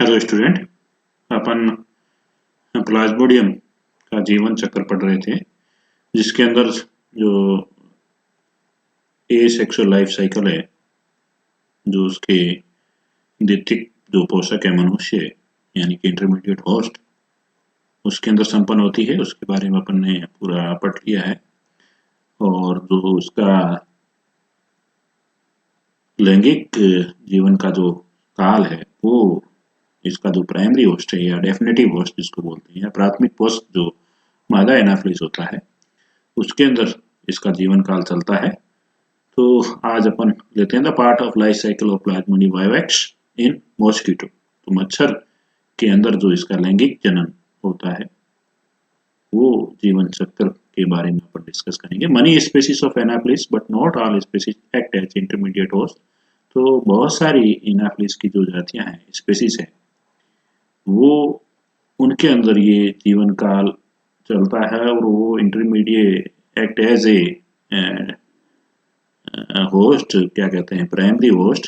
Hello student. अपन Plasmodium का जीवन चक्र पढ़ रहे थे, जिसके अंदर जो ए सेक्सुअल लाइफ साइकिल है, जो उसके द्वितीयक जो पोषक है मनुष्य, यानी कि इंटरमीडिएट होस्ट, उसके अंदर संपन्न होती है, उसके बारे में अपन ने पूरा पढ़ लिया है। और जो उसका लैंगिक जीवन का जो काल है, वो इसका जो प्राइमरी होस्ट है या डेफिनेटिव होस्ट जिसको बोलते हैं, या प्राथमिक होस्ट जो मादा एनाफिलिस होता है, उसके अंदर इसका जीवन काल चलता है। तो आज अपन लेते हैं the part of life cycle of Plasmodium vivax in mosquito. तो मच्छर के अंदर जो इसका लैंगिक जनन होता है, वो जीवन चक्र के बारे में अपन डिस्कस करेंगे। Many species of Anopheles but not all species act as intermediate host. तो बहुत सारी एनाफिलिस की जो जातियां हैं, स्पीसीज है, वो उनके अंदर ये जीवन काल चलता है और वो intermediate act as a host, क्या कहते हैं, प्राइमरी होस्ट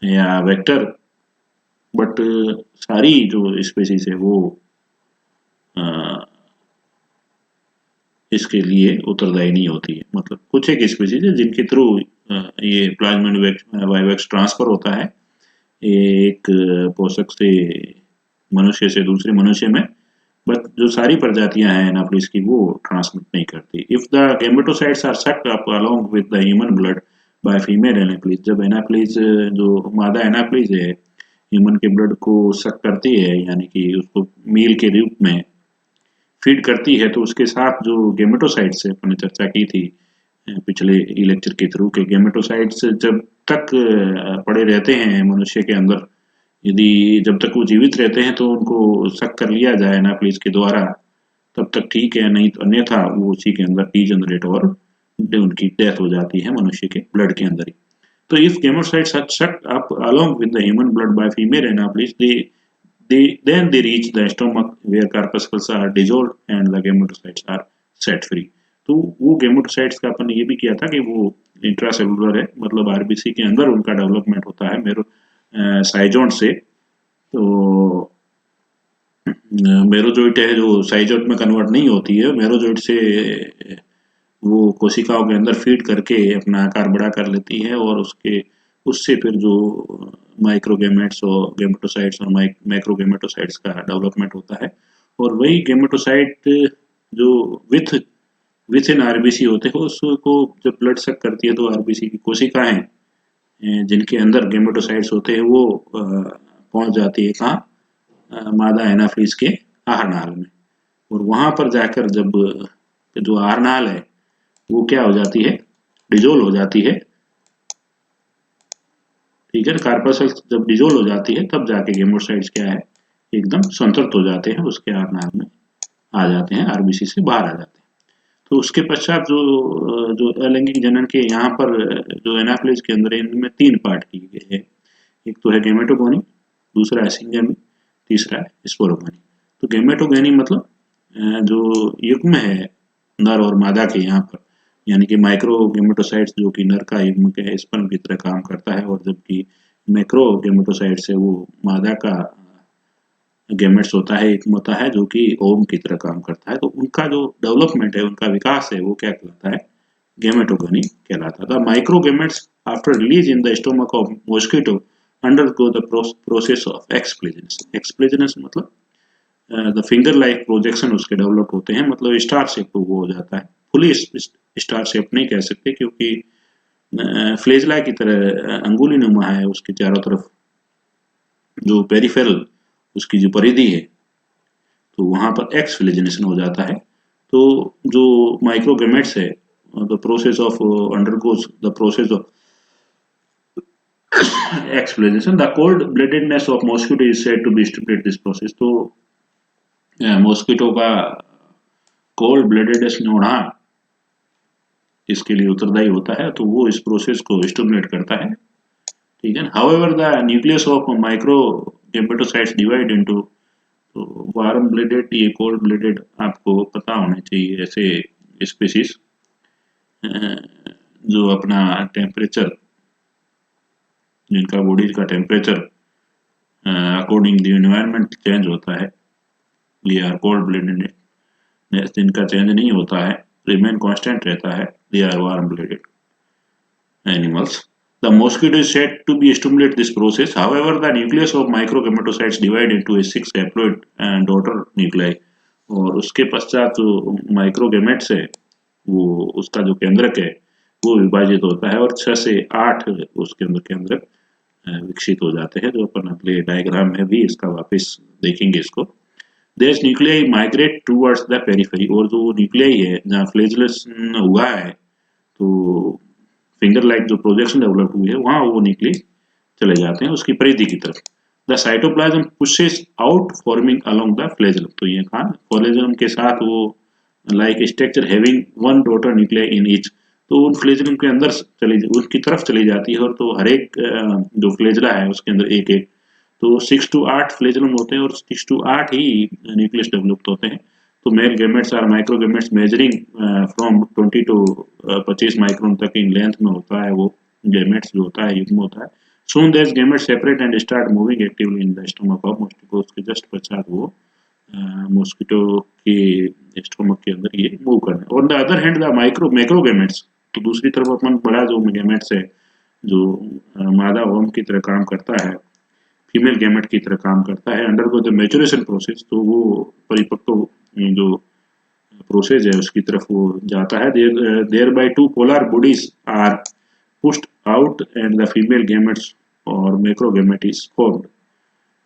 या वेक्टर। बट सारी जो स्पीसीज है वो अ, इसके लिए उत्तरदायी नहीं होती है। मतलब कुछ एक स्पीसीज है जिनके थ्रू ये प्लाज्मोडियम वाइवेक्स ट्रांसफर होता है एक पोषक से मनुष्य से दूसरे मनुष्य में। बट जो सारी प्रजातियां हैं एनाफिलिस की, वो ट्रांसमिट नहीं करती। If the gametocytes are sucked up along with the human blood by female Anopheles, जब एनाफिलिस जो मादा एनाफिलिस है ह्यूमन के ब्लड को सक करती है, यानी कि उसको मील के रूप में फीड करती है, तो उसके साथ जो गेमेटोसाइट्स है, अपने चर्चा की थी पिछले लेक्चर के थ्रू, के गेमेटोसाइट्स जब तक पड़े रहते हैं मनुष्य के अंदर, यदि जब तक वो जीवित रहते हैं तो उनको सक कर लिया जाए एनाफिलिस के द्वारा, तब तक ठीक है, नहीं तो अन्यथा वो उसी के अंदर डीजनरेट और उनकी डेथ हो जाती है मनुष्य के ब्लड के अंदर ही। तो if gametocytes are sucked up along with the human blood by female anaphylis, they reach the stomach where corpuscles are dissolved and the gametocytes are set free. तो वो गेमेटोसाइट्स का अपन ने ये भी किया था कि वो इंट्रासेलुलर है, मतलब आरबीसी के अंदर उनका डेवलपमेंट होता है मेरो साइजोन से। तो मेरोजोइट है जो साइजोट में कन्वर्ट नहीं होती है, मेरोजोइट से वो कोशिकाओं के अंदर फीड करके अपना आकार बड़ा कर लेती है, और उसके उससे फिर जो माइक्रोगेमेट्स और गेमेटोसाइट्स और मैक्रोगेमेटोसाइट्स का डेवलपमेंट होता है। और वही गेमेटोसाइट जो विथ विथ इन आरबीसी होते हैं, उसको जब ब्लड सक करती है, तो आरबीसी की कोशिकाएं जिनके अंदर गेमेटोसाइट्स होते हैं, वो पहुंच जाती है कहाँ, मादा एनाफिलिस के आहार नाल में। और वहां पर जाकर जब जो आहार नाल है वो क्या हो जाती है, डिजोल्व हो जाती है। ठीक है, कार्पसल जब डिजोल्व हो जाती है, तब जाके गेमेटोसाइट्स क्या है, एकदम संतृप्त हो जाते हैं, उसके आहार नाल में आ जाते हैं, आरबीसी से बाहर आ जाते हैं। तो उसके पश्चात जो अलैंगिक जनन के यहाँ पर जो एनाफिलिस के अंदर है, इनमें तीन पार्ट किए गए हैं। एक तो है गेमेटोगोनी, दूसरा है सिंगमी, तीसरा है स्पोरोगोनी। तो गेमेटोगोनी मतलब जो युग्म है नर और मादा के यहाँ पर, यानी कि माइक्रो गेमेटोसाइट्स जो कि नर का युग्म के स्पर्म की तरह काम करता है, और जबकि मैक्रो गेमेटोसाइट्स है वो मादा का गेमेट्स होता है, एक होता है जो कि ओम की तरह काम करता है। तो उनका जो डेवलपमेंट है, उनका विकास है, वो क्या कहलाता है, गेमेटोगनी कहलाता था। Micro gametes after release in the stomach of mosquito undergo the process of exflagellation. Exflagellation मतलब द फिंगर लाइक प्रोजेक्शन उसके डेवलप होते हैं, मतलब स्टार शेप वो हो जाता है। फुली स्टार शेप नहीं कह सकते, क्योंकि फ्लेजला की तरह अंगुली नुमा है उसके चारों तरफ, जो पेरिफेरल उसकी जो परिधि है, तो वहां पर एक्स फ्लेजिनेशन हो जाता है। तो जो माइक्रोगेमेट्स है, the process of undergoes the process of explanation, the cold bloodedness of mosquito is said to be stimulate this process. तो मॉस्किटो का कोल्ड ब्लडेडनेस होना इसके लिए उत्तरदायी होता है, तो वो इस प्रोसेस को स्टिमुलेट करता है। ठीक है, however the nucleus of micro gametocytes divide into, तो वार्म ब्लडेड, ये कोल्ड ब्लडेड आपको पता होने चाहिए ऐसे स्पीसीज जो अपना टेम्परेचर, जिनका बॉडी का temperature according the environment change होता है। ये आर कोल्ड ब्लडेड, जिनका चेंज नहीं होता है, रिमेन कांस्टेंट रहता है, they are warm blooded animals. The mosquito is said to be stimulate this process. However, the nucleus of microgametocytes divide into a 6 haploid and daughter nuclei. और उसके पश्चात जो माइक्रोगेमेट्स है, वो उसका जो केंद्रक है वो विभाजित होता है और 6 से 8 उसके अंदर केंद्रक विकसित हो जाते हैं, जो अपन अगले डायग्राम में भी इसका वापस देखेंगे इसको। देश nuclei migrate towards the periphery, और जो न्यूक्लियाई है जहाँ फ्लैजेलेशन हुआ है, तो फिंगर लाइक जो प्रोजेक्शन डेवलप हुई है वहां वो निकले चले जाते हैं उसकी परिधि की तरफ। The cytoplasm pushes out forming along the flagellum, तो ये कहा फ्लैजेलम के साथ वो like structure having one daughter nuclei in each, तो उन फ्लैजेलम के अंदर चली उनकी तरफ चली जाती है, और तो हर एक जो फ्लैजला है उसके अंदर एक एक, तो 6 to 8 फ्लैजेलम होते हैं और 6 to 8 ही न्यूक्लियस डेवलप होते हैं। तो male gametes are microgametes measuring from 20 to 25 micron तक इन लेंथ में होता है वो गेमेट्स जो होता है, युग्म होता है। Soon there gametes separate and start moving actively in the stomach of mosquito, उसके जस्ट पश्चात वो मॉस्किटो के स्टमक के अंदर ये मूव करना है। On the other hand the micro macrogametes, तो दूसरी तरफ अपन बड़ा जो गेमेट्स है जो मादा ओम की तरह काम करता है, फीमेल गैमेट की तरह काम करता है, अंडरगो द मैच्योरेशन प्रोसेस, तो वो परिपक्व जो प्रोसेस है उसकी तरफ वो जाता है। Thereby two polar bodies are pushed out and the female gametes और मैक्रोगैमेट इज फॉर्म्ड,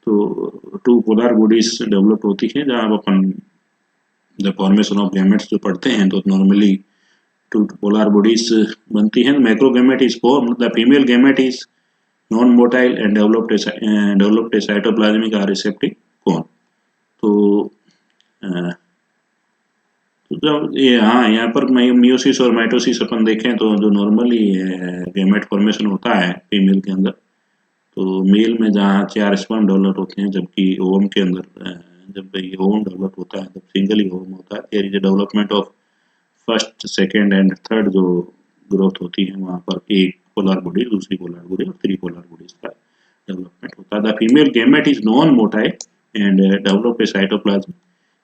तो टू पोलर बॉडीज डेवलप होती है जहां अपन द फॉर्मेशन ऑफ गैमेट्स जो पढ़ते हैं तो नॉर्मली टू पोलर बॉडीज बनती हैं। Macrogamete is formed, the female gamete is non-motile and developed a cytoplasmic or receptive cone। तो तो जब ये हाँ यहाँ पर मियोसिस और माइटोसिस अपन देखें तो जो नॉर्मली गैमेट फॉर्मेशन होता है फीमेल के अंदर, तो मेल में जहाँ 4 स्पर्म डेवलप होते हैं, जबकि ओवम के अंदर जब ये ओवम डेवलप होता है तब सिंगल ही ओवम होता है। There is development of first second and third जो ग्रोथ होती है वहाँ पर एक पोलर बॉडी, दूसरी पोलर बॉडी और थ्री पोलर बॉडीज का डेवलपमेंट होता है। The female gamete is non motile and develop a cytoplasm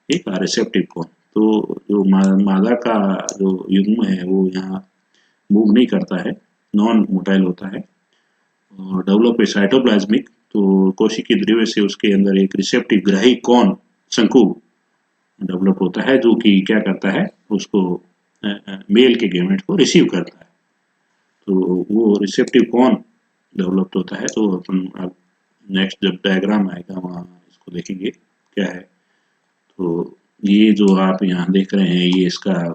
एक रिसेप्टिव कोन, तो जो मादा का जो युग्म है वो यहाँ मूव नहीं करता है, नॉन मोटाइल होता है, और डेवलप ए साइटोप्लाज्मिक, तो कोशिकी द्रव्य से उसके अंदर एक रिसेप्टिव ग्राही कौन शंकु डेवलप होता है जो कि क्या करता है उसको मेल के गैमेट को रिसीव करता है, तो वो रिसेप्टिव कौन डेवलप होता है। तो अपन नेक्स्ट जब डायग्राम आएगा वहाँ इसको देखेंगे क्या है। तो ये जो आप यहाँ देख रहे हैं ये इसका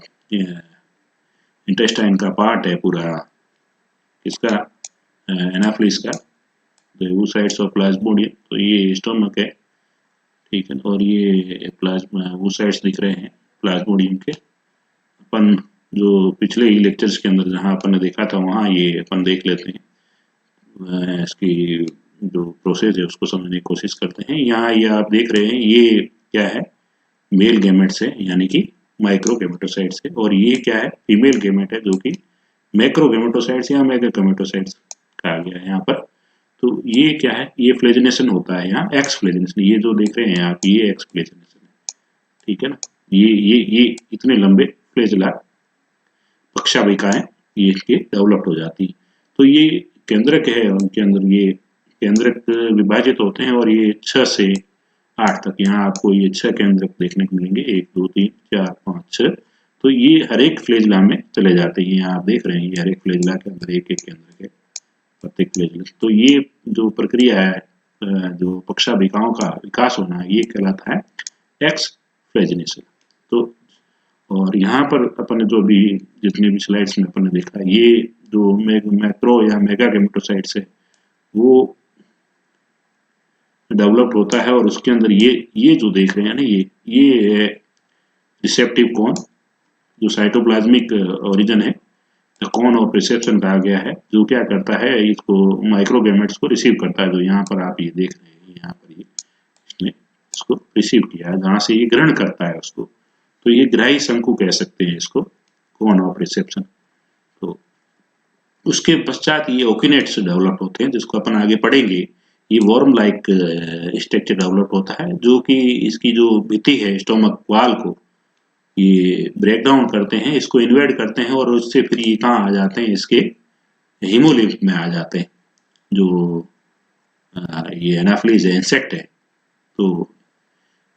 इंटेस्टाइन का पार्ट है पूरा, इसका एनाफ्लिस का, वो साइड्स ऑफ प्लाज्मोडियम, तो ये स्टोमक है, ठीक है, और ये प्लाज्मा वो साइड्स दिख रहे हैं प्लाज्मोडियम के। अपन जो पिछले ही लेक्चर्स के अंदर जहाँ अपन ने देखा था वहाँ ये अपन देख लेते हैं, इसकी जो प्रोसेस है उसको समझने की कोशिश करते हैं। यहाँ ये आप देख रहे हैं ये क्या है, मेल गैमेट्स है यानी कि माइक्रो गैमेटोसाइट्स है, और ये क्या है फीमेल गैमेट है जो कि मैक्रो गैमेटोसाइट्स या मेगा गैमेटोसाइट्स कहा गया है यहाँ पर। तो ये क्या है, ये फ्लेजिनेशन होता है यहाँ, एक्स फ्लेजिनेशन, ये जो देख रहे हैं आप ये एक्स फ्लेजिनेशन है, ठीक है ना। ये इतने लंबे फ्लेजला पक्षाभिकाएं ये इसके डेवलप्ड हो जाती है। तो ये केंद्रक है, उनके अंदर ये केंद्रक विभाजित होते हैं और ये 6 से 8 तक, यहाँ आपको ये 6 केंद्रक देखने को मिलेंगे, 1 2 3 4 5 6, तो ये हर एक फ्लेजला में चले जाते हैं। यहाँ आप देख रहे हैं ये हर एक फ्लेजला के अंदर एक एक केंद्रक है प्रत्येक फ्लेजला। तो ये जो प्रक्रिया है जो पक्षाभिकाओं का विकास होना है ये कहलाता है एक्स फ्लेजिनेशन। तो और यहाँ पर अपन ने जो भी जितने भी स्लाइड्स में अपन ने देखा ये जो मैक्रो या मेगा गैमेटोसाइट्स है वो डेवलप्ड होता है, और उसके अंदर ये जो देख रहे हैं ना ये रिसेप्टिव कॉन जो साइटोप्लाज्मिक ओरिजिन है, कॉन ऑफ रिसेप्शन कहा गया है, जो क्या करता है इसको माइक्रोगैमेट्स को रिसीव करता है, जो यहाँ पर आप ये देख रहे हैं यहाँ पर ये इसने इसको रिसीव किया है जहाँ से ये ग्रहण करता है उसको, तो ये ग्राही शंकु कह सकते हैं इसको, कॉन ऑफ रिसेप्शन। तो उसके पश्चात ये ओकिनेट्स डेवलप होते हैं जिसको अपन आगे पढ़ेंगे ये वर्म लाइक स्ट्रक्चर डेवलप होता है, जो कि इसकी जो भित्ति है स्टोमक वाल को ये ब्रेक डाउन करते हैं, इसको इन्वेड करते हैं, और उससे फिर ये कहाँ आ जाते हैं, इसके हीमोलिम्फ में आ जाते हैं। जो ये एनाफ्लीज है, इंसेक्ट है, तो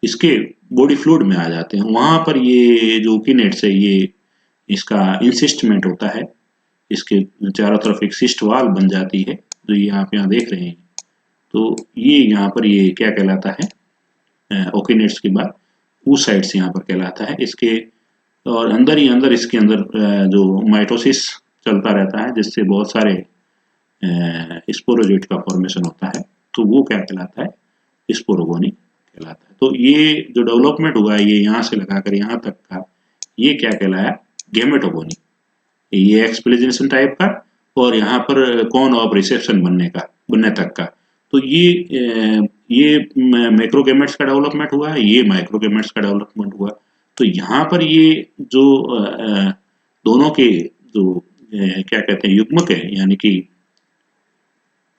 इसके बॉडी फ्लूइड में आ जाते हैं। वहां पर ये जो किनेट्स है, ये इसका इंसिस्टमेंट होता है, इसके चारों तरफ एक सिस्ट वाल बन जाती है, जो ये आप यहाँ देख रहे हैं। तो ये यहाँ पर ये क्या कहलाता है, ओकिनेट्स के बाद oocytes यहाँ पर कहलाता है इसके। और अंदर ही अंदर इसके अंदर जो माइटोसिस चलता रहता है, जिससे बहुत सारे स्पोरोजोइट का फॉर्मेशन होता है, तो वो क्या कहलाता है, स्पोरोगोनी कहलाता है। तो ये जो डेवलपमेंट हुआ है, ये यहाँ से लगाकर यहाँ तक का, ये क्या कहलाया, गेमेटोगोनी। ये एक्सप्लिनेशन टाइप का, और यहाँ पर कौन ऑफ रिसेप्शन बनने तक का। तो ये मैक्रोगेमेट्स का डेवलपमेंट हुआ है, ये माइक्रोगेमेट्स का डेवलपमेंट हुआ। तो यहाँ पर ये जो दोनों के जो क्या कहते हैं युग्मक है, यानी कि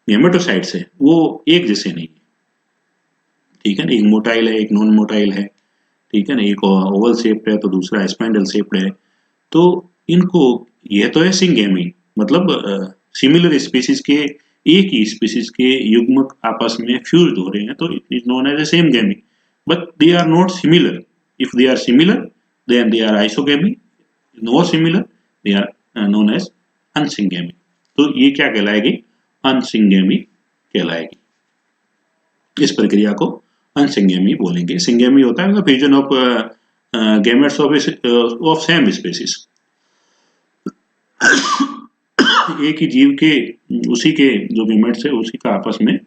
गेमेटोसाइट्स है, वो एक जैसे नहीं है, ठीक है ना। एक मोटाइल है, एक नॉन मोटाइल है, ठीक है ना। एक ओवल शेप्ड है तो दूसरा स्पाइंडल शेप्ड है। तो इनको, यह तो है सिंगेमी, मतलब सिमिलर स्पीसीज के, एक ही स्पीसीज के युग्मक आपस में फ्यूज हो रहे हैं, तो it is known as a syngamy, but they are not similar. If they are similar then they are isogamy, not similar they are known as anisogamy. तो ये क्या कहलाएगी, अनसिंगेमी कहलाएगी। इस प्रक्रिया को अनसिंगेमी बोलेंगे। सिंगेमी होता है fusion of gametes of same species, एक ही जीव के, उसी के जो गैमेट्स है उसी का आपस में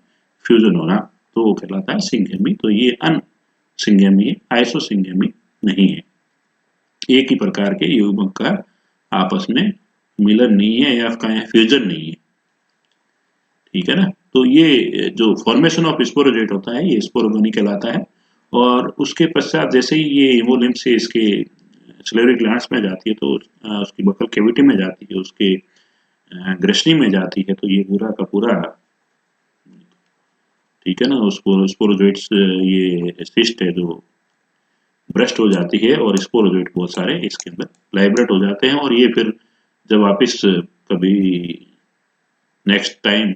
फ्यूजन होना, तो वो कहलाता है सिंगेमी। तो ये अन सिंगेमी है, आइसोसिंगेमी नहीं है। एक ही प्रकार के युग्मक का आपस में मिलन नहीं है, या कहें फ्यूजन नहीं है, ठीक है ना। तो ये जो फॉर्मेशन ऑफ स्पोरोजोइट होता है, ये स्पोरोगोनी कहलाता है। और उसके पश्चात जैसे ही ये इमोलिम्फ से इसके सिलेरी ग्लैंड्स में जाती है, तो उसकी बकल कैविटी में जाती है, उसके ग्रसनी में जाती है, तो ये पूरा का पूरा, ठीक है ना, स्पोरोजोइट्स, ये सिस्ट है जो ब्रस्ट हो जाती है, और स्पोरोजोइट बहुत सारे इसके अंदर लाइब्रेट हो जाते हैं। और ये फिर जब वापिस कभी नेक्स्ट टाइम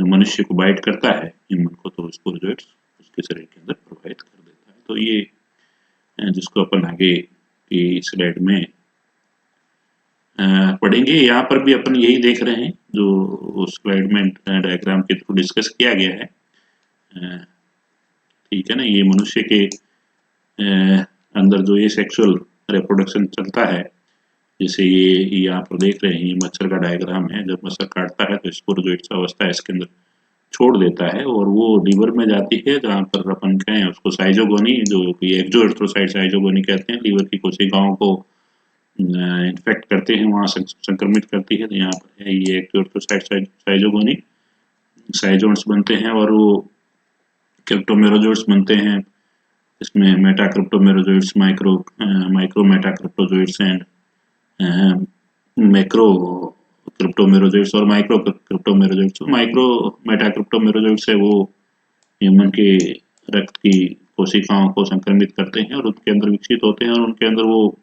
मनुष्य को बाइट करता है ह्यूमन को, तो स्पोरोजोइट्स उसके शरीर के अंदर प्रभावित कर देता है। तो ये जिसको अपन आगे की स्लाइड में पढ़ेंगे। यहाँ पर भी अपन यही देख रहे हैं जो उस स्लाइड में डायग्राम के थ्रू डिस्कस किया गया है, ठीक है ना। ये मनुष्य के अंदर जो ये सेक्सुअल रिप्रोडक्शन चलता है, जैसे ये यहाँ पर देख रहे हैं, ये मच्छर का डायग्राम है। जब मच्छर काटता है तो स्पोरोजोइट्स अवस्था इसके अंदर छोड़ देता है, और वो लीवर में जाती है, जहाँ पर अपन कहें उसको साइजोगोनी, जो कि एक्सोएरिथ्रोसाइट साइजोगोनी कहते हैं, लीवर की कोशिकाओं को इन्फेक्ट करते हैं, वहाँ संक्रमित करती है। तो यहाँ पर है ये एक्सोएरिथ्रोसाइट साइजोगोनी, साइजोन्स बनते हैं, और वो क्रिप्टोमेरोजोइट्स बनते हैं। इसमें मेटाक्रिप्टोमेरोजोइट्स, माइक्रो मेटाक्रिप्टोजोइट्स एंड मैक्रो क्रिप्टोमेरोजोइट्स और माइक्रो क्रिप्टोमेरोजोइट्स। माइक्रो मेटाक्रिप्टोमेरोजोइट्स है वो ह्यूमन के रक्त की कोशिकाओं को संक्रमित करते हैं, और उनके अंदर विकसित होते हैं, और उनके अंदर वो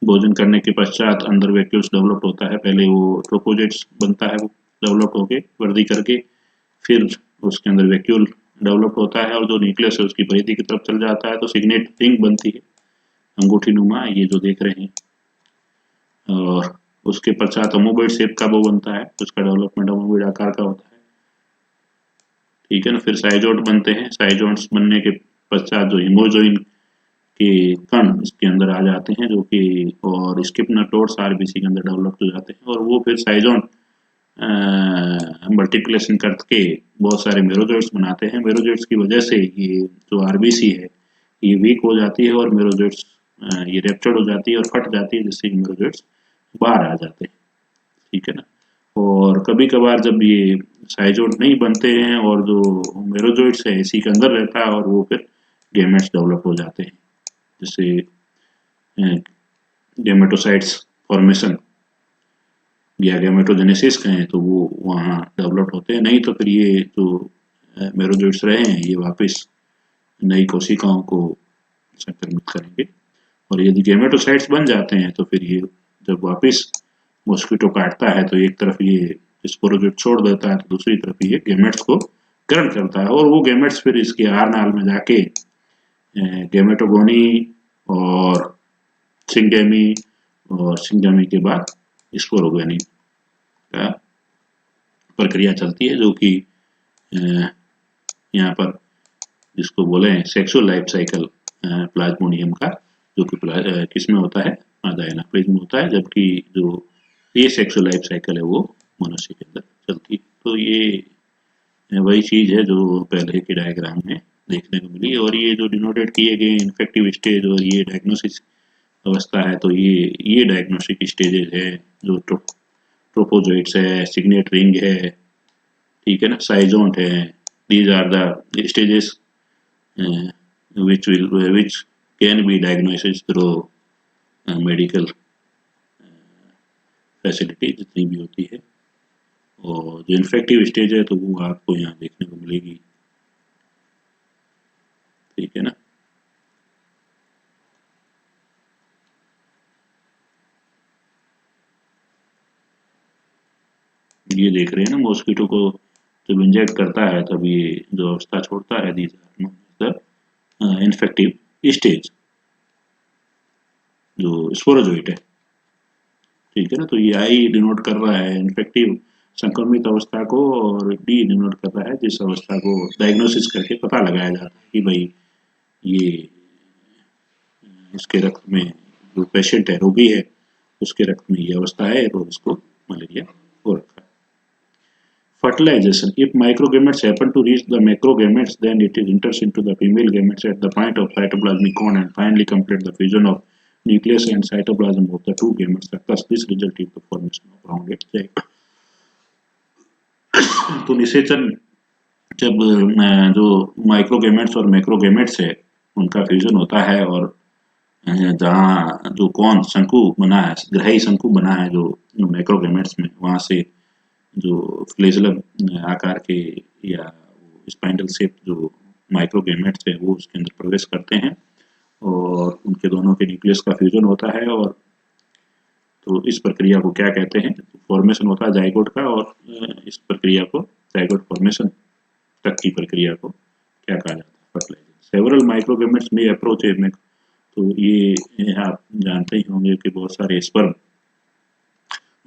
भोजन करने के पश्चात अंदर वैक्यूल्स डेवलप होता है। पहले वो ट्रोपोजेट्स बनता है, वो डेवलप होके वर्दी करके, फिर उसके अंदर वैक्यूल डेवलप होता है, और जो न्यूक्लियस है उसकी परिधि की तरफ चल जाता है, तो सिग्नेट रिंग बनती है, अंगूठी नुमा, ये जो देख रहे हैं। और उसके पश्चात अमोबॉइड शेप का वो बनता है, उसका डेवलपमेंट अमोबॉइड आकार का होता है, ठीक है ना। फिर साइजोट बनते हैं, साइजोट्स बनने के पश्चात जो हिमोजोइन के कण इसके अंदर आ जाते हैं, जो कि और स्किपनोटोड्स आरबीसी के अंदर डेवलप हो जाते हैं, और वो फिर साइजोन मल्टीप्लिकेशन करके बहुत सारे मेरोजोइट्स बनाते हैं। मेरोजोइट्स की वजह से ये जो आरबीसी है ये वीक हो जाती है, और मेरोजोइट्स ये रेप्चर्ड हो जाती है और फट जाती है, जिससे मेरोजोइट्स बाहर आ जाते हैं, ठीक है ना। और कभी कभार जब ये साइजोट नहीं बनते हैं और जो मेरोजोइट्स है इसी के अंदर रहता है, और वो फिर गैमेट्स डेवलप हो जाते हैं, जैसे गैमेटोसाइट्स फॉर्मेशन या गैमेटोजेनेसिस कहें, तो वो वहाँ डेवलप होते हैं। नहीं तो फिर ये जो मेरोजोइट्स रहे हैं ये वापस नई कोशिकाओं को संक्रमित करेंगे, और यदि गेमेटोसाइट्स बन जाते हैं तो फिर ये जब वापस मॉस्किटो काटता है तो एक तरफ ये स्पोरोजोइट छोड़ देता है, तो दूसरी तरफ ये गेमेट्स को ग्रहण करता है, और वो गेमेट्स फिर इसके आहार नाल में जाके गेमेटोगोनी और सिंगेमी, और सिंगेमी के बाद स्पोरोगेनी का प्रक्रिया चलती है, जो कि यहाँ पर जिसको बोले सेक्सुअल लाइफ साइकिल प्लाज्मोडियम का, जो कि किसमें होता है, मादा एनाफेज में होता है, जबकि जो ये सेक्सुअल लाइफ साइकिल है वो मनुष्य के अंदर चलती है। तो ये वही चीज है जो पहले के डायग्राम में देखने को मिली, और ये जो डिनोटेड किए गए इन्फेक्टिव स्टेज और ये डायग्नोसिस अवस्था है, तो ये डायग्नोस्टिक स्टेजेस है, जो ट्रोपोजोइट्स है, सिग्नेट रिंग है, ठीक है ना, साइजोन्ट है, these are the stages which can be diagnosed through medical facility जितनी भी होती है, और जो इन्फेक्टिव स्टेज है तो वो आपको यहाँ देखने को मिलेगी, ठीक है ना। ये देख रहे हैं ना, मॉस्किटो को जब इंजेक्ट करता है तब ये जो अवस्था छोड़ता है, these are the infective stage, जो स्पोरोजोइट है, ठीक है ना। तो ये आई डिनोट कर रहा है इन्फेक्टिव संक्रमित अवस्था को, और डी डिनोट कर रहा है जिस अवस्था को डायग्नोसिस करके पता लगाया जाता है कि भाई ये इसके रक्त में, जो पेशेंट है, रोगी है, उसके रक्त में ये अवस्था है और उसको मलेरिया हो रखा है। Fertilization. If microgametes happen to reach the macrogametes, then it enters into the female gametes at the point of cytoplasmic cone and finally complete the fusion of nucleus and cytoplasm of the two gametes. Thus, this result is the formation of rounded zygote. तो निषेचन जब जो माइक्रोगेमेट्स और मैक्रोगेमेट्स है उनका fusion होता है, और जहाँ जो कौन शंकु बना है, ग्रही शंकु बना है जो मैक्रोगेमेट्स में, वहां से जो फ्लैजेलम आकार के या स्पाइंडल शेप जो माइक्रोगेमेट्स है वो उसके अंदर प्रवेश करते हैं, और उनके दोनों के न्यूक्लियस का फ्यूजन होता है, और तो इस प्रक्रिया को क्या कहते हैं, फॉर्मेशन होता है जाइगोट का, और इस प्रक्रिया को जाइगोट फॉर्मेशन तक की प्रक्रिया को क्या कहा जाता है, फर्टिलाइजेशन। सेवरल माइक्रोगेमेट्स में अप्रोच है, तो ये आप जानते ही होंगे कि बहुत सारे स्पर्म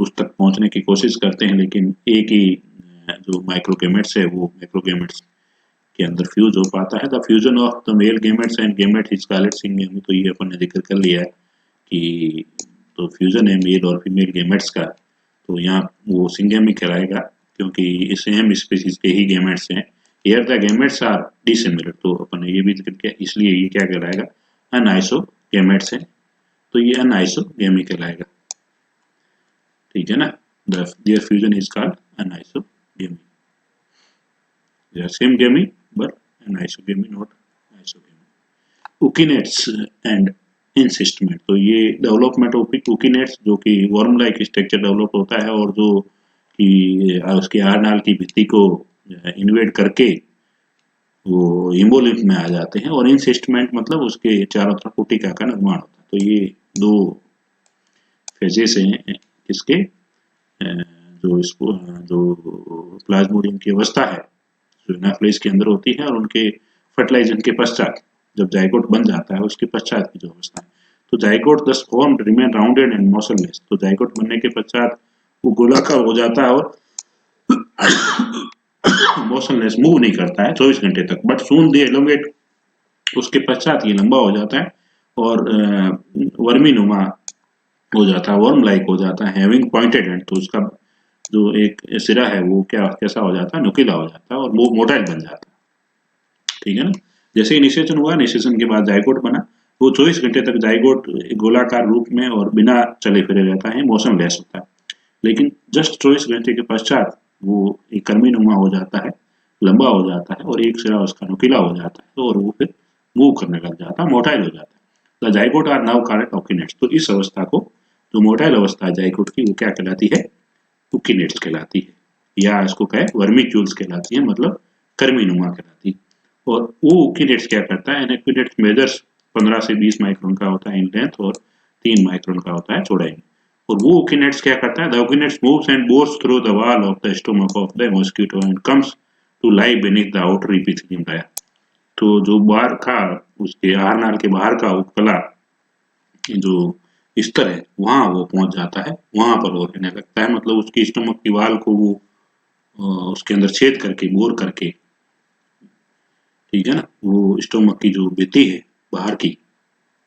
उस तक पहुंचने की कोशिश करते हैं, लेकिन एक ही जो माइक्रोगेमेट्स है वो मैक्रोगेमेट्स के अंदर फ्यूज हो पाता है। The fusion of the male gametes and gamete is called syngamy. तो ये अपन ने जिक्र कर लिया है कि तो फ्यूजन है मेल और फीमेल गेमेट्स का, तो यहाँ वो सिंगेमी कहलाएगा, क्योंकि सेम स्पीसीज के ही गेमेट्स हैं। Here the gametes are dissimilar, तो अपन ने ये भी जिक्र किया, इसलिए ये क्या कहलाएगा, अनआइसो गेमेट्स है, तो ये अनआइसो गेमी कहलाएगा, ठीक है ना। their fusion is called anisogamy. They are same gamete but anisogamy, not isogamy. Ukinets and encystment, तो ये डेवलपमेंट ऑफ उकिनेट्स जो कि वर्म लाइक स्ट्रक्चर डेवलप होता है, और जो कि उसके आहारनाल की भित्ति को इन्वेड करके वो हिमोलिम्फ में आ जाते हैं, और इंसिस्टमेंट मतलब उसके चारों तरफ पुटिका का निर्माण होता है। तो ये दो फेजेस हैं इसके, जो प्लाज्मोडियम की अवस्था है जो एनाफ्लेज के अंदर होती है, और उनके फर्टिलाइजेशन के पश्चात जब जाइगोट बन जाता है उसके पश्चात की जो अवस्था है। तो जाइगोट दस formed remain rounded and motionless, तो जाइगोट बनने के पश्चात वो गोलाकार हो जाता है और मोशनलेस, मूव नहीं करता है 24 घंटे तक, बट सून दे एलोंगेट, उसके पश्चात ये लंबा हो जाता है और वर्मी नुमा हो जाता है, वर्म लाइक हो जाता है, हैविंग पॉइंटेड एंड, तो उसका जो एक सिरा है वो क्या कैसा हो जाता है, नुकीला हो जाता है और वो मोटाइल बन जाता है, ठीक है ना। जैसे ही निषेचन हुआ, निषेचन के बाद जाइगोट बना, वो 24 घंटे तक जाइगोट गोलाकार रूप में और बिना चले फिरे रहता है, मोशनलेस होता है, लेकिन जस्ट 24 घंटे के पश्चात वो एक कर्मीनुमा हो जाता है, लंबा हो जाता है, और एक सिरा उसका नुकीला हो जाता है, और वो फिर मूव करने लग जाता है, मोटाइल हो जाता है। The zygote are now called ookinetes, तो इस अवस्था को जो मोटाइल अवस्था है जाइगोट की वो क्या कहलाती है, ओकिनेट्स कहलाती है, या इसको कहे वर्मिक्यूल्स कहलाती है, मतलब कर्मीनुमा कहलाती। और वो यूकिनेट्स क्या करता है, यूकिनेट्स मेजर्स 15 से 20 माइक्रोन का होता है इन लेंथ और 3 माइक्रोन का होता है चौड़ाई में। और वो यूकिनेट्स क्या करता है, the ookinetes moves and bores through the wall of the stomach of the mosquito and comes to lie beneath the outer epithelium layer. तो जो बाहर का उसके आहार नाल के बाहर का उपकला जो स्तर है वहां वो पहुंच जाता है, वहां पर वो रहने लगता है, मतलब उसकी स्टोमक की वाल को वो उसके अंदर छेद करके बोर करके, ठीक है ना, वो स्टोमक की जो भित्ति है बाहर की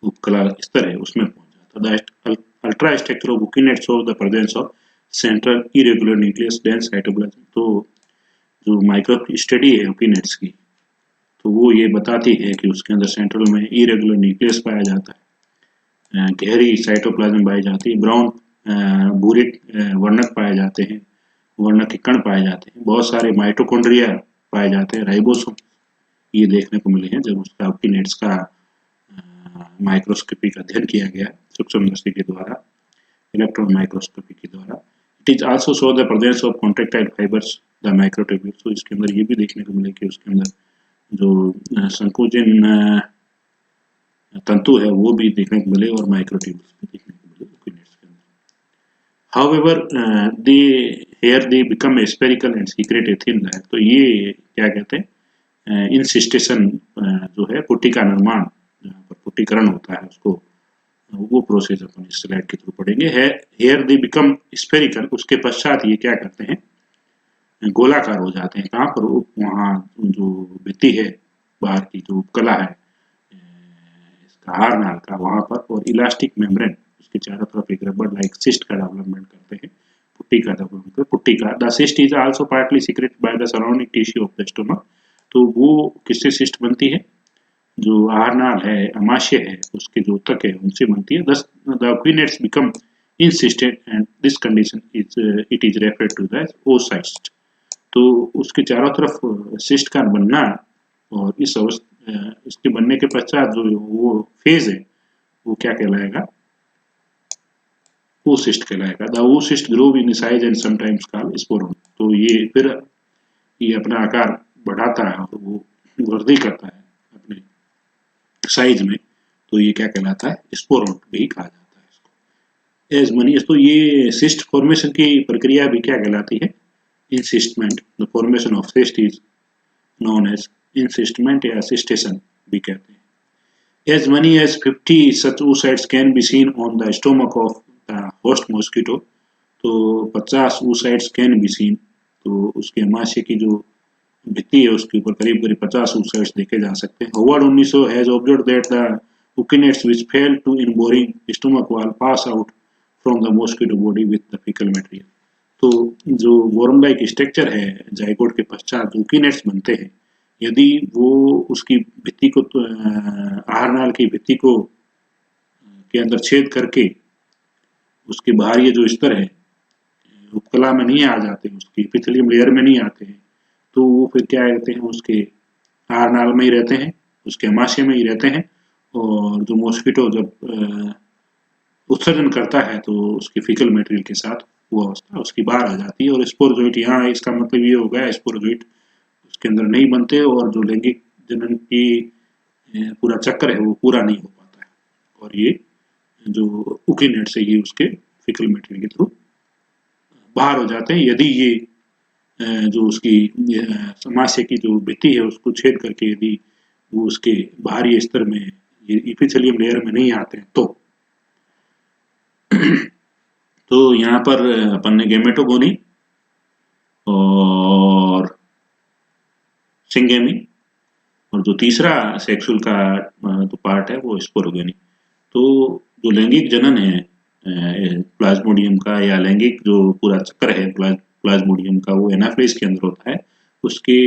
उपकला स्तर है उसमें पहुंच जाता है। Ultra structure of ookinete shows the presence of central irregular nucleus dense cytoplasm. तो जो माइक्रो स्टडी है यूकिनेट्स की, तो वो ये बताती है कि उसके अंदर सेंट्रल में इरेगुलर न्यूक्लियस पाया जाता है, गहरी साइटोप्लाज्म पाई जाती है, ब्राउन भूरे वर्णक पाए जाते हैं, वर्णक के कण पाए जाते हैं, बहुत सारे माइटोकॉन्ड्रिया पाए जाते हैं, राइबोसोम ये देखने को मिले हैं जब उसका यूकिनेट्स का माइक्रोस्कोपी का अध्ययन किया गया सूक्ष्मदर्शी के द्वारा, इलेक्ट्रॉन माइक्रोस्कोपी के द्वारा। It is also show the presence of contractile fibres the microtubules. तो इसके अंदर ये भी देखने को मिले कि उसके अंदर जो संकोचन तंतु है वो भी देखने को मिले और माइक्रोट्यूब्यूल्स भी देखने को मिले यूकिनेट्स के अंदर। However they here they become spherical and secrete a thin layer. तो ये क्या कहते हैं, इंसिस्टेशन जो है पुट्टी का निर्माण, जहाँ पर पुट्टीकरण होता है उसको, वो प्रोसेस अपन इस स्लाइड के थ्रू पढ़ेंगे। है हेयर दे बिकम स्फेरिकल, उसके पश्चात ये क्या करते हैं, गोलाकार हो जाते हैं। कहाँ पर, वहाँ जो भित्ति है बाहर की जो कला है इसका हार नाल का वहाँ पर, और इलास्टिक मेम्ब्रेन उसके चारों तरफ एक रबर लाइक सिस्ट का डेवलपमेंट करते हैं, पुट्टी का डेवलपमेंट, पुट्टी का। The cyst is also partly secreted by the surrounding tissue of the stomach. तो वो किससे सिस्ट बनती है, जो आहार नाल है, अमाशय है, उसके जो ऊतक है उनसे बनती है। Thus the ookinetes become insisted and this condition is it is referred to as oocyst। तो उसके चारों तरफ सिस्ट का बनना और इसके बनने के पश्चात जो वो फेज है वो क्या कहलाएगा, oocyst कहलाएगा। The oocyst grow in size and sometimes called sporon। तो ये फिर ये अपना आकार बढ़ाता है और वो वृद्धि करता है अपने साइज में, तो ये क्या कहलाता है, स्पोरोन भी कहा जाता है इसको। एज मनी, तो ये सिस्ट फॉर्मेशन की प्रक्रिया भी क्या कहलाती है, encystment. The formation of cyst is known as encystment या सिस्टेशन भी कहते हैं। As many as 50 such oocytes can be seen on the stomach of the host mosquito। तो 50 oocytes can be seen, तो उसके अमाशय की जो भित्ति है उसके ऊपर करीब करीब 50 oocytes देखे जा सकते हैं। Howard 1900 has observed that the यूकिनेट्स which fail to in boring stomach wall pass out from the mosquito body with the fecal material। तो जो वॉर्म लाइक स्ट्रक्चर है जाइगोट के पश्चात यूकिनेट्स बनते हैं, यदि वो उसकी भित्ति को आहार नाल की भित्ति को के अंदर छेद करके उसके बाहर ये जो स्तर है उपकला में नहीं आ जाते, उसकी एपिथेलियम लेयर में नहीं आते हैं, तो वो फिर क्या कहते हैं, उसके आहार नाल में ही रहते हैं, उसके अमाशय में ही रहते हैं। और जो मॉस्किटो जब उत्सर्जन करता है तो उसकी फीकल मटेरियल के साथ वो अवस्था उसकी बाहर आ जाती है। और स्पोरोजोइट, यहाँ इसका मतलब ये हो गया स्पोरोजोइट उसके अंदर नहीं बनते और जो लैंगिक जनन की पूरा चक्र है वो पूरा नहीं हो पाता है, और ये जो यूकिनेट से ये उसके फीकल मटेरियल के थ्रू बाहर हो जाते हैं। यदि ये जो उसकी समाशय की जो भित्ति है उसको छेद करके यदि वो उसके बाहरी स्तर में ये एपिथेलियम लेयर में नहीं आते हैं तो यहाँ पर अपन ने गेमेटोगोनी और सिंगेमी, और जो तीसरा सेक्सुअल का जो पार्ट है वो स्पोरोगेनी। तो जो लैंगिक जनन है प्लाज्मोडियम का, या लैंगिक जो पूरा चक्र है प्लाज्मोडियम का, वो एनाफेज के अंदर होता है। उसके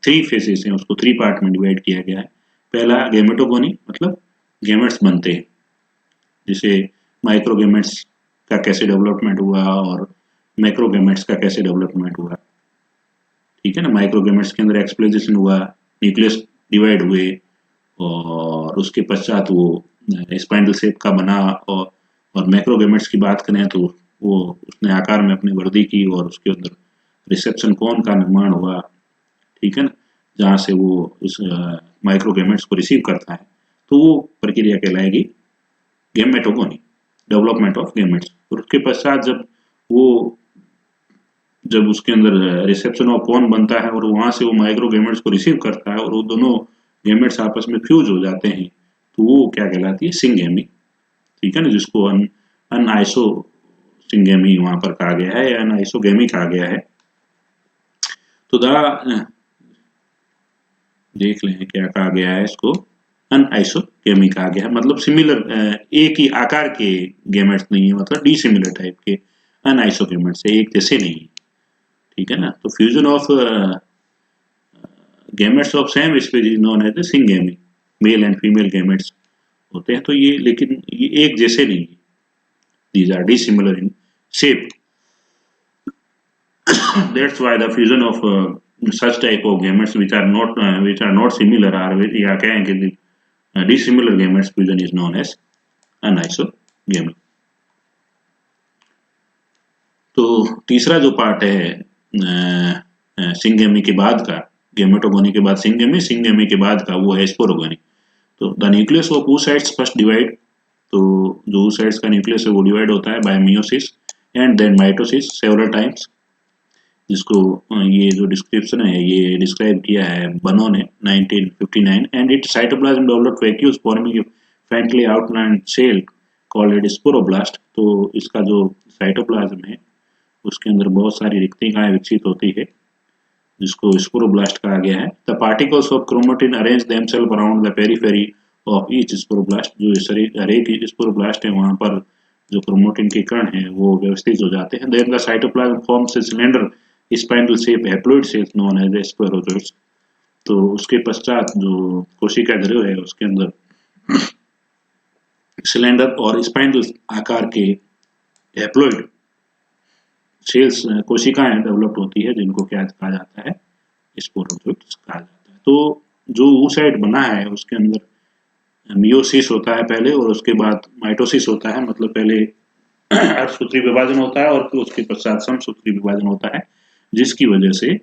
3 फेजेस हैं, उसको 3 पार्ट में डिवाइड किया गया है। पहला गेमेटोगोनी, मतलब गेमेट्स बनते हैं, जिसे माइक्रोगेमेट्स का कैसे डेवलपमेंट हुआ और मैक्रोगेमेट्स का कैसे डेवलपमेंट हुआ, ठीक है ना। माइक्रोगेमेट्स के अंदर एक्सप्लोजेशन हुआ, न्यूक्लियस डिवाइड हुए, और उसके पश्चात वो स्पाइंडल शेप का बना। और मैक्रोगेमेट्स की बात करें तो वो उसने आकार में अपनी वृद्धि की और उसके अंदर रिसेप्शन कोन का निर्माण हुआ, ठीक है ना। जहाँ से वो इस माइक्रोगेमेट्स को रिसीव करता है, तो वो प्रक्रिया कहलाएगी गेमेटोगोनी, डेवलपमेंट ऑफ गेमेट्स। और उसके पश्चात जब उसके अंदर रिसेप्शन ऑफ कॉन बनता है और वहां से वो माइक्रोगेमेट्स को रिसीव करता है और वो दोनों गेमेट्स आपस में फ्यूज हो जाते हैं, तो वो क्या कहलाती है, सिंगेमी। ठीक है ना, जिसको अनआइसो सिंगेमी वहां पर कहा गया है या अनआइसोगेमी कहा गया है। तो देख लें क्या कहा गया है इसको, अनआइसोगेमी कहा गया है, मतलब सिमिलर, एक ही आकार के गेमेट्स नहीं है, मतलब डिसिमिलर टाइप के अनआइसोगेमेट्स है, एक जैसे नहीं है। ठीक है ना, तो fusion of gametes of same species known as syngamy, male and female gametes होते हैं, तो ये लेकिन ये एक जैसे नहीं है, these are dissimilar in shape. That's why the fusion of such type of gametes which are not similar are, या कहें कि dissimilar gametes fusion is known as anisogamy। तो तीसरा जो पार्ट है सिंगेमी के बाद का, गेमेटोगोनी के बाद सिंगेमी, सिंगेमी के बाद का वो है स्पोरोगोनी। तो the nucleus of oocytes first divide, तो जो oocytes का न्यूक्लियस है वो डिवाइड होता है by meiosis and then mitosis several times, जिसको ये जो डिस्क्रिप्शन है ये डिस्क्राइब किया है बनो ने 1959, and it cytoplasm developed vacuoles forming a faintly outlined cell called स्पोरोब्लास्ट। तो इसका जो साइटोप्लाज्म है उसके अंदर बहुत सारी रिक्तिकाएं विकसित होती है, जिसको स्पोरोब्लास्ट कहा गया है। The particles of chromatin arrange themselves around the periphery of each sporoblast, जो शरीर हर एक स्पोरोब्लास्ट है वहां पर जो क्रोमेटिन के कण हैं वो व्यवस्थित हो जाते हैं। Then the cytoplasm forms a cylinder spinal shape haploid cells known as sporozoites. तो उसके पश्चात जो कोशिका द्रव्य है उसके अंदर सिलेंडर और स्पाइनल आकार के हैप्लॉइड सेल्स कोशिकाएं डेवलप होती है, जिनको क्या कहा जाता है, स्पोरोजोइट्स कहा जाता है। तो जो oocyte बना है उसके अंदर मियोसिस होता है पहले और उसके बाद माइटोसिस होता है, मतलब पहले अर्धसूत्री विभाजन होता है और फिर उसके पश्चात समसूत्री विभाजन होता है, जिसकी वजह से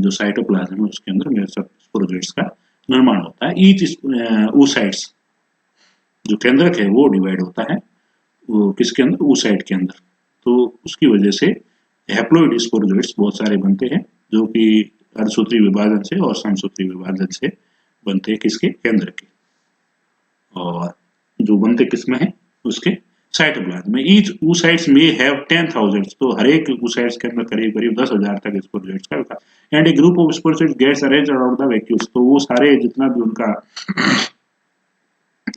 जो साइटोप्लाज्म है उसके अंदर स्पोरोजोइट्स का निर्माण होता है। ईच oocytes जो केंद्रक है वो डिवाइड होता है, वो किसके अंदर, oocyte के अंदर। तो उसकी वजह से हैप्लॉइड स्पोरोजोइट्स बहुत सारे बनते हैं, जो कि अर्धसूत्री विभाजन से और समसूत्री विभाजन से बनते हैं, किसके, केंद्र के। और जो बनते किसमें है, उसके साइटोप्लाज्म में। ईच oocytes में हैव 10,000, तो हर एक oocytes के अंदर करीब करीब 10,000 तक स्पोरोजोइट्स का विकास। And a group of sporozoites gets arranged around the vacuoles, तो वो सारे जितना भी उनका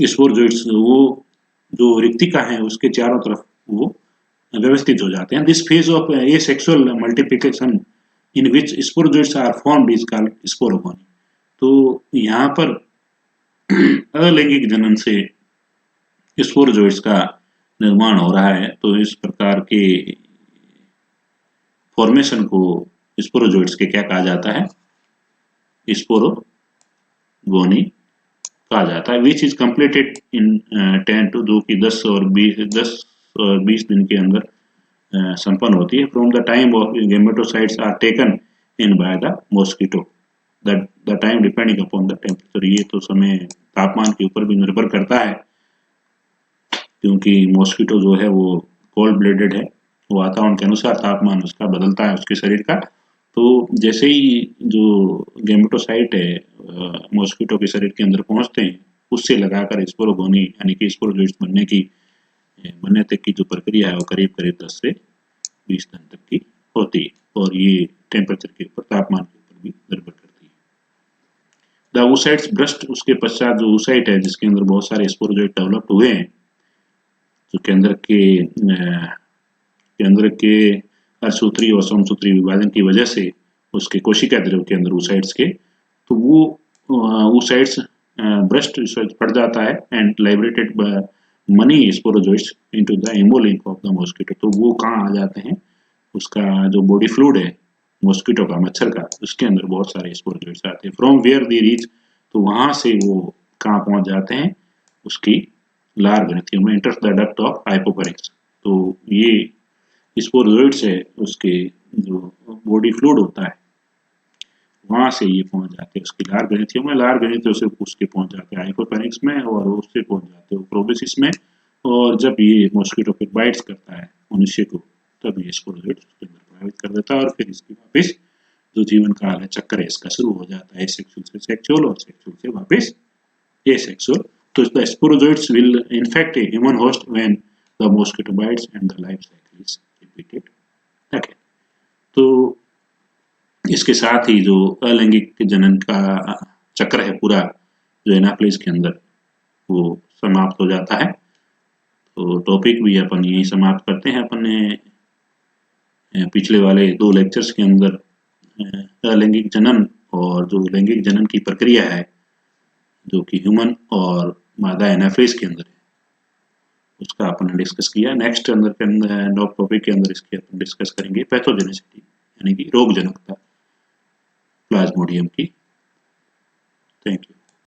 स्पोरोजोइट्स वो जो रिक्तिका है उसके चारों तरफ वो व्यवस्थित हो जाते हैं। This phase of asexual multiplication in which sporozoites are formed is called sporogony. तो यहाँ पर अलैंगिक जनन से स्पोरोजोइट्स का निर्माण हो रहा है, तो इस प्रकार के फॉर्मेशन को स्पोरोजोइट्स के क्या कहा जाता है, स्पोरोगोनी कहा जाता है। Which is completed in 10 to, जो कि 10 और 20 दिन के अंदर संपन्न होती है। From the time of gametocytes are taken in by the mosquito, the time depending upon the temperature. ये तो समय तापमान के ऊपर भी निर्भर करता है, क्योंकि मॉस्किटो जो है वो कोल्ड ब्लडेड है, वातावरण के अनुसार तापमान उसका बदलता है उसके शरीर का। तो जैसे ही जो गेमेटोसाइट है मॉस्किटो के शरीर के अंदर पहुंचते हैं, उससे लगाकर स्पोरोगोनी यानी कि स्पोरोजोइट्स बनने तक की जो प्रक्रिया है वो करीब करीब 10 से 20 दिन तक की होती है, और ये टेम्परेचर के ऊपर, तापमान के ऊपर भी निर्भर करती है। द oocytes ब्रस्ट, उसके पश्चात जो oocyte है जिसके अंदर बहुत सारे स्पोरोजोइट डेवलप हुए हैं, जो केंद्र के अर्धसूत्री और समसूत्री विभाजन की वजह से उसके कोशिका द्रव्य के अंदर oocytes के, तो वो oocytes ब्रस्ट पड़ जाता है and liberated many sporozoites into the haemolymph of the mosquito. तो वो कहाँ आ जाते हैं, उसका जो बॉडी फ्लूइड है मॉस्किटो का, मच्छर का, उसके अंदर बहुत सारे स्पोरोजोइट्स आते हैं। फ्रॉम वेयर दे रीच, तो वहां से वो कहाँ पहुंच जाते हैं, उसकी लार ग्रंथियों में, इंटर्स द डक्ट ऑफ हाइपोकरिक्स। तो ये स्पोरोजोइट्स है उसके जो बॉडी फ्लूइड होता है वहां से ये पहुंच जाते हैं उसकी लार ग्रंथियों में, लार ग्रंथियों से उसके पहुंच जाते हैं हाइपोपेनिक्स में और उससे पहुंच जाते हैं प्रोबेसिस में। और जब ये मॉस्किटो फिर बाइट्स करता है मनुष्य को, तब ये स्पोरोजोइट्स उसके अंदर प्रभावित कर देता है और फिर इसकी वापस जो जीवन काल है चक्र है इसका शुरू हो जाता है, सेक्सुअल से सेक्सुअल और सेक्सुअल से वापस asexual. So the sporozoites will infect a human host when the mosquito bites and the life cycle is repeated again. तो इसके साथ ही जो अलैंगिक जनन का चक्र है पूरा जो एनाप्लिस के अंदर वो समाप्त हो जाता है। तो टॉपिक भी अपन यही समाप्त करते हैं अपने पिछले वाले 2 लेक्चर्स के अंदर अलैंगिक जनन और जो लैंगिक जनन की प्रक्रिया है जो कि ह्यूमन और मादा एनाफेज के अंदर है उसका अपन डिस्कस किया। नेक्स्ट अंदर के अंदर टॉपिक के अंदर इसके अपन डिस्कस करेंगे पैथोजेनिसिटी यानी कि रोग जनकता प्लाज्मोडियम की। Thank you.